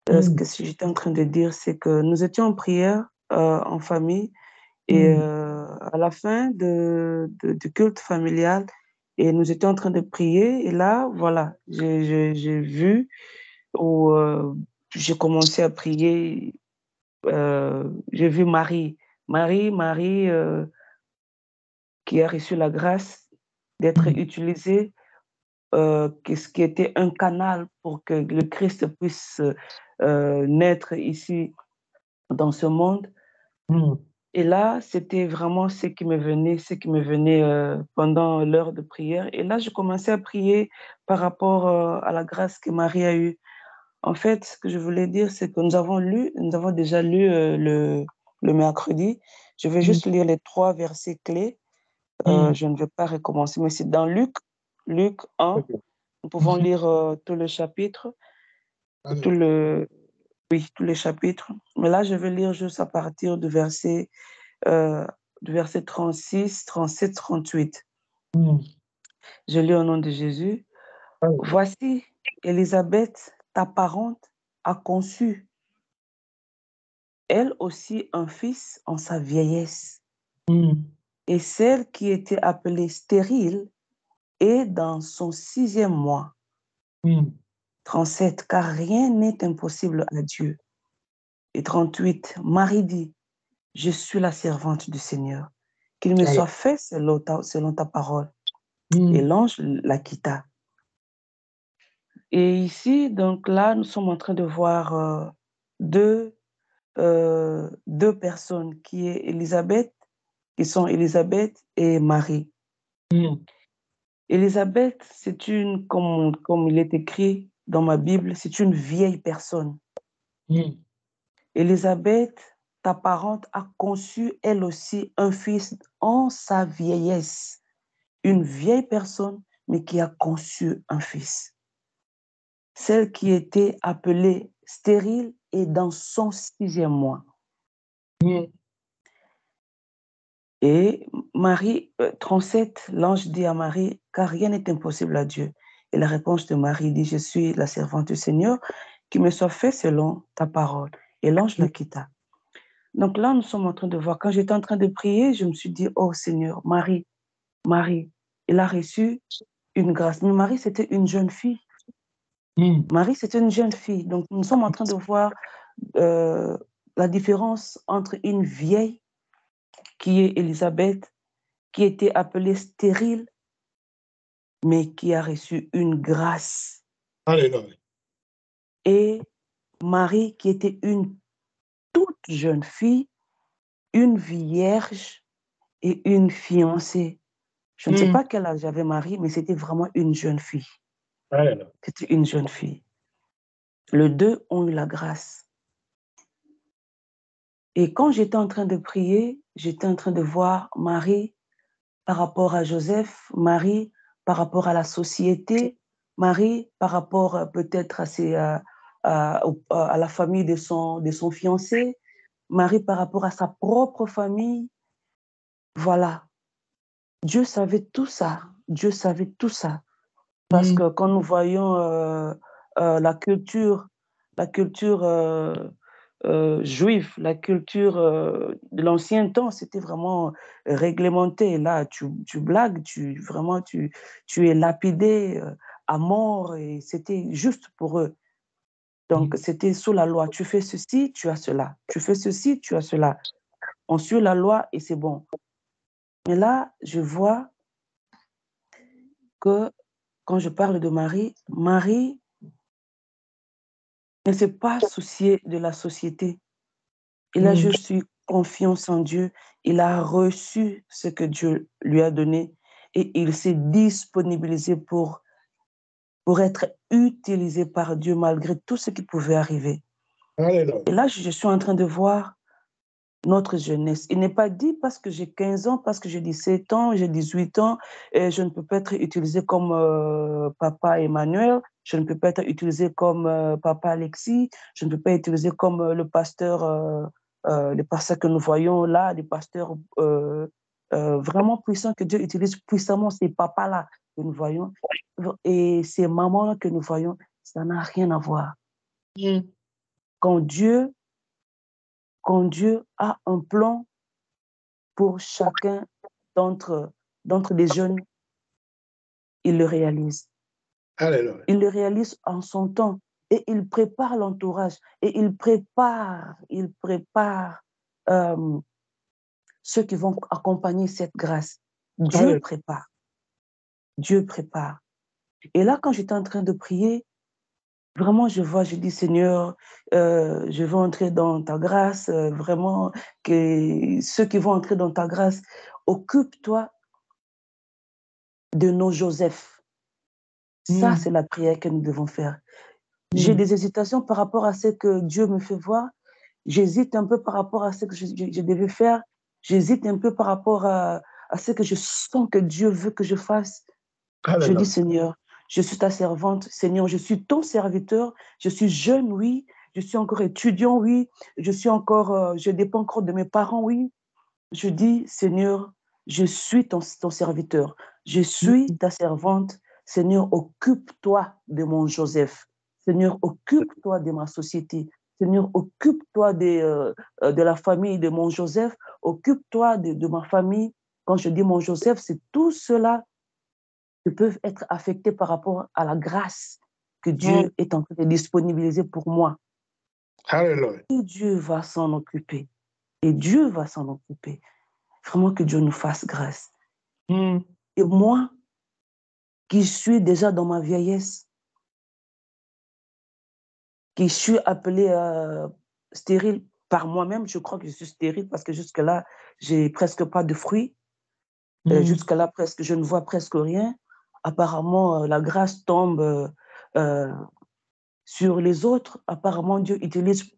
Ce Mm. que j'étais en train de dire, c'est que nous étions en prière en famille et Mm. à la fin du culte familial, et nous étions en train de prier. Et là, voilà, j'ai vu où j'ai commencé à prier. J'ai vu Marie qui a reçu la grâce d'être Mm. utilisée, ce qui était un canal pour que le Christ puisse naître ici dans ce monde. Mm. Et là, c'était vraiment ce qui me venait pendant l'heure de prière. Et là, je commençais à prier par rapport à la grâce que Marie a eue. En fait, ce que je voulais dire, c'est que nous avons déjà lu le mercredi. Je vais Mm. juste lire les 3 versets clés. Mm. Je ne vais pas recommencer, mais c'est dans Luc 1. Ok. Nous pouvons lire tout le chapitre, tout Allez. le, oui, tous les chapitres. Mais là, je vais lire juste à partir euh, du verset 36, 37, 38. Mm. Je lis au nom de Jésus. Allez. Voici, Élisabeth, ta parente, a conçu, elle aussi, un fils en sa vieillesse. Mm. Et celle qui était appelée stérile est dans son 6e mois. Mm. 37, car rien n'est impossible à Dieu. Et 38, Marie dit, je suis la servante du Seigneur. Qu'il me Allez. soit fait selon ta parole. Et Mm. l'ange la quitta. Et ici, donc là, nous sommes en train de voir deux, deux personnes qui sont Élisabeth et Marie. Mm. Élisabeth, comme il est écrit dans ma Bible, c'est une vieille personne. Mm. Élisabeth, ta parente, a conçu elle aussi un fils en sa vieillesse. Une vieille personne, mais qui a conçu un fils. Celle qui était appelée stérile est dans son 6e mois. Mm. Et Marie, 37, l'ange dit à Marie, car rien n'est impossible à Dieu. Et la réponse de Marie dit, je suis la servante du Seigneur, qu'il me soit fait selon ta parole. Et l'ange la quitta. Donc là, nous sommes en train de voir, quand j'étais en train de prier, je me suis dit, oh Seigneur, Marie, elle a reçu une grâce. Mais Marie, c'était une jeune fille. Mm. Marie, c'était une jeune fille. Donc nous sommes en train de voir euh, la différence entre une vieille, qui est Élisabeth, qui était appelée stérile, mais qui a reçu une grâce. Alléluia. Et Marie, qui était une toute jeune fille, une vierge et une fiancée. Je ne sais Mm. pas quel âge avait Marie, mais c'était vraiment une jeune fille. Alléluia. C'était une jeune fille. Les deux ont eu la grâce. Et quand j'étais en train de prier, j'étais en train de voir Marie par rapport à Joseph, Marie par rapport à la société, Marie par rapport peut-être à la famille de son fiancé, Marie par rapport à sa propre famille. Voilà, Dieu savait tout ça. Dieu savait tout ça. Parce Mm. que quand nous voyons la culture juive, la culture de l'ancien temps, c'était vraiment réglementé. Là, tu blagues, tu es lapidé à mort, et c'était juste pour eux. Donc, Mm. c'était sous la loi. Tu fais ceci, tu as cela. Tu fais ceci, tu as cela. On suit la loi et c'est bon. Mais là, je vois que quand je parle de Marie, Marie ne s'est pas souciée de la société. Il a Mm. juste eu confiance en Dieu. Il a reçu ce que Dieu lui a donné et il s'est disponibilisé pour être utilisé par Dieu malgré tout ce qui pouvait arriver. Alléluia. Et là, je suis en train de voir notre jeunesse. Il n'est pas dit parce que j'ai 15 ans, parce que j'ai 17 ans, j'ai 18 ans, et je ne peux pas être utilisé comme papa Emmanuel, je ne peux pas être utilisé comme papa Alexis, je ne peux pas être utilisé comme les pasteurs que nous voyons là, les pasteurs vraiment puissants que Dieu utilise puissamment, ces papas-là que nous voyons, et ces mamans-là que nous voyons, ça n'a rien à voir. Mm. quand Dieu a un plan pour chacun d'entre les jeunes, il le réalise. Alléluia. Il le réalise en son temps et il prépare l'entourage et il prépare ceux qui vont accompagner cette grâce. Dieu prépare. Dieu prépare. Et là, quand j'étais en train de prier, vraiment, je dis, Seigneur, je veux entrer dans ta grâce, vraiment, que ceux qui vont entrer dans ta grâce, occupe-toi de nos Joseph. Ça, c'est la prière que nous devons faire. J'ai des hésitations par rapport à ce que Dieu me fait voir. J'hésite un peu par rapport à ce que je devais faire. J'hésite un peu par rapport à ce que je sens que Dieu veut que je fasse. Je dis, Seigneur, je suis ta servante. Seigneur, je suis ton serviteur. Je suis jeune, oui. Je suis encore étudiant, oui. Je dépends encore de mes parents, oui. Je dis, Seigneur, je suis ton serviteur. Je suis ta servante. Seigneur, occupe-toi de mon Joseph. Seigneur, occupe-toi de ma société. Seigneur, occupe-toi de la famille de mon Joseph. Occupe-toi de ma famille. Quand je dis mon Joseph, c'est tout cela qui peuvent être affectés par rapport à la grâce que Dieu est en train de disponibiliser pour moi. Alléluia. Et Dieu va s'en occuper. Et Dieu va s'en occuper. Vraiment que Dieu nous fasse grâce. Et moi, qui suis déjà dans ma vieillesse, qui suis appelée stérile par moi-même, je crois que je suis stérile parce que jusque-là, j'ai presque pas de fruits. Jusque-là, presque, je ne vois presque rien. Apparemment, la grâce tombe sur les autres. Apparemment, Dieu utilise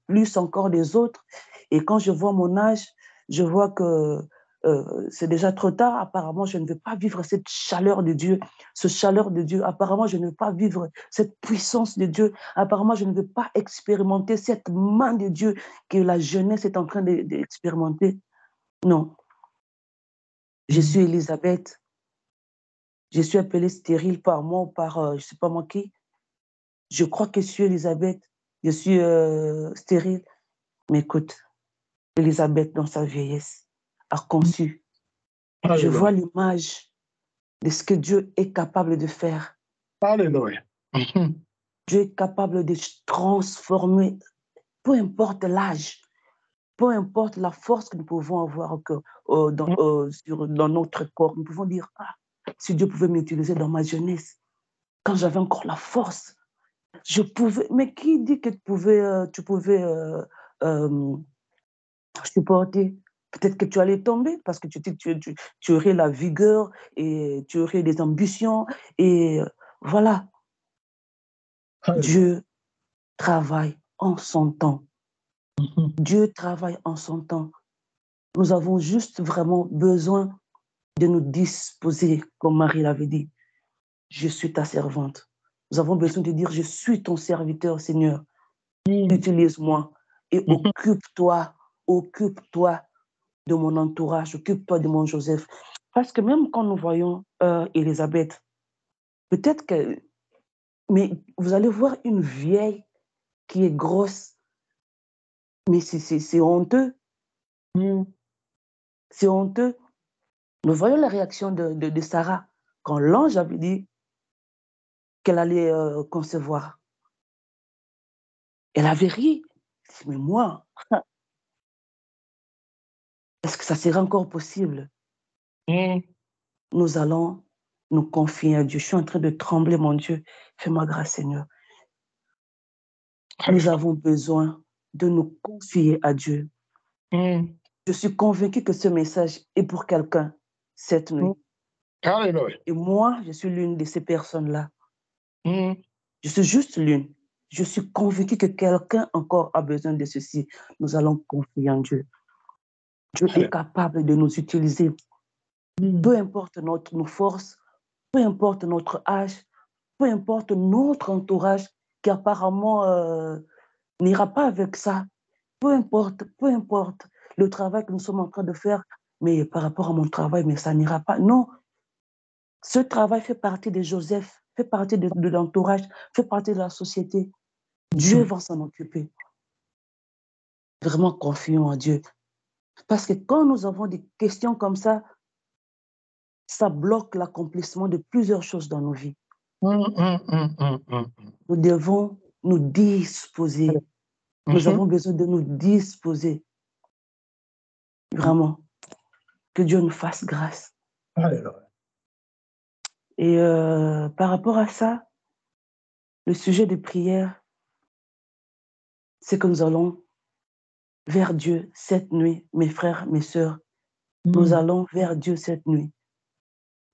plus encore les autres. Et quand je vois mon âge, je vois que c'est déjà trop tard. Apparemment, je ne veux pas vivre cette chaleur de Dieu, ce chaleur de Dieu. Apparemment, je ne veux pas vivre cette puissance de Dieu. Apparemment, je ne veux pas expérimenter cette main de Dieu que la jeunesse est en train d'expérimenter. Non. Je suis Élisabeth. Je suis appelée stérile par moi ou par, je ne sais pas moi qui. Je crois que je suis Élisabeth. Je suis stérile. Mais écoute, Élisabeth, dans sa vieillesse, a conçu. Je vois l'image de ce que Dieu est capable de faire. Alléluia. Dieu est capable de transformer, peu importe l'âge, peu importe la force que nous pouvons avoir dans notre corps. Nous pouvons dire, ah, si Dieu pouvait m'utiliser dans ma jeunesse, quand j'avais encore la force, je pouvais. Mais qui dit que tu pouvais supporter? Peut-être que tu allais tomber parce que tu aurais la vigueur et tu aurais des ambitions. Et voilà, Dieu travaille en son temps. Dieu travaille en son temps. Nous avons juste vraiment besoin de nous disposer, comme Marie l'avait dit. Je suis ta servante. Nous avons besoin de dire, je suis ton serviteur, Seigneur. Utilise-moi et occupe-toi de mon entourage, occupe-toi de mon Joseph. Parce que même quand nous voyons Élisabeth, peut-être que... Mais vous allez voir une vieille qui est grosse, mais c'est honteux. C'est honteux. Nous voyons la réaction de Sarah quand l'ange avait dit qu'elle allait concevoir. Elle avait ri. Mais moi, est-ce que ça sera encore possible? Nous allons nous confier à Dieu. Je suis en train de trembler, mon Dieu. Fais-moi grâce, Seigneur. Nous avons besoin de nous confier à Dieu. Je suis convaincue que ce message est pour quelqu'un cette nuit. Et moi, je suis l'une de ces personnes-là. Je suis juste l'une. Je suis convaincue que quelqu'un encore a besoin de ceci. Nous allons confier en Dieu. Dieu est capable de nous utiliser. Peu importe nos forces, peu importe notre âge, peu importe notre entourage qui apparemment n'ira pas avec ça. Peu importe le travail que nous sommes en train de faire, mais par rapport à mon travail, mais ça n'ira pas. Non, ce travail fait partie de Joseph, fait partie de l'entourage, fait partie de la société. Dieu va s'en occuper. Vraiment confions en Dieu. Parce que quand nous avons des questions comme ça bloque l'accomplissement de plusieurs choses dans nos vies. Nous devons nous disposer. Nous avons besoin de nous disposer. Vraiment. Que Dieu nous fasse grâce. Alléluia. Et par rapport à ça, le sujet de prière, c'est que nous allons vers Dieu cette nuit, mes frères, mes sœurs. Nous allons vers Dieu cette nuit.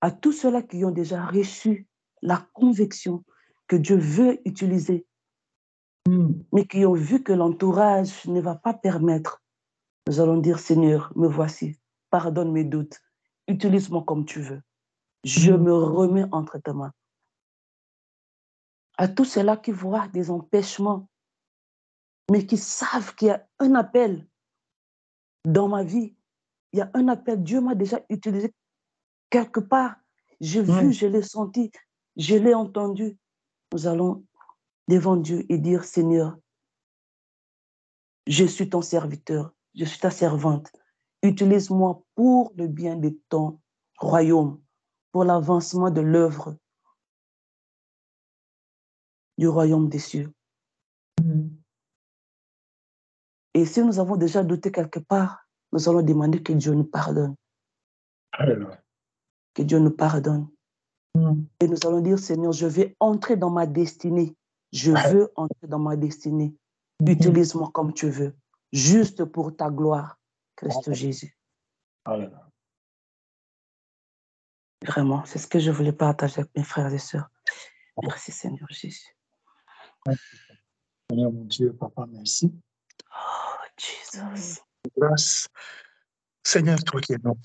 À tous ceux-là qui ont déjà reçu la conviction que Dieu veut utiliser, mais qui ont vu que l'entourage ne va pas permettre, nous allons dire, Seigneur, me voici, pardonne mes doutes, utilise-moi comme tu veux. Je me remets entre tes mains. À tous ceux-là qui voient des empêchements, mais qui savent qu'il y a un appel dans ma vie, il y a un appel, Dieu m'a déjà utilisé quelque part. J'ai vu, je l'ai senti, je l'ai entendu. Nous allons devant Dieu et dire, Seigneur, je suis ton serviteur, je suis ta servante. Utilise-moi pour le bien de ton royaume, pour l'avancement de l'œuvre du royaume des cieux. Et si nous avons déjà douté quelque part, nous allons demander que Dieu nous pardonne. Alléluia. Que Dieu nous pardonne. Et nous allons dire, Seigneur, je vais entrer dans ma destinée. Je veux entrer dans ma destinée. Utilise-moi comme tu veux, juste pour ta gloire, Christ Jésus. Alléluia. Vraiment, c'est ce que je voulais partager avec mes frères et sœurs. Merci, Seigneur Jésus. Seigneur mon Dieu, Papa, merci. Oh, Jesus. Grâce. Seigneur, toi qui es notre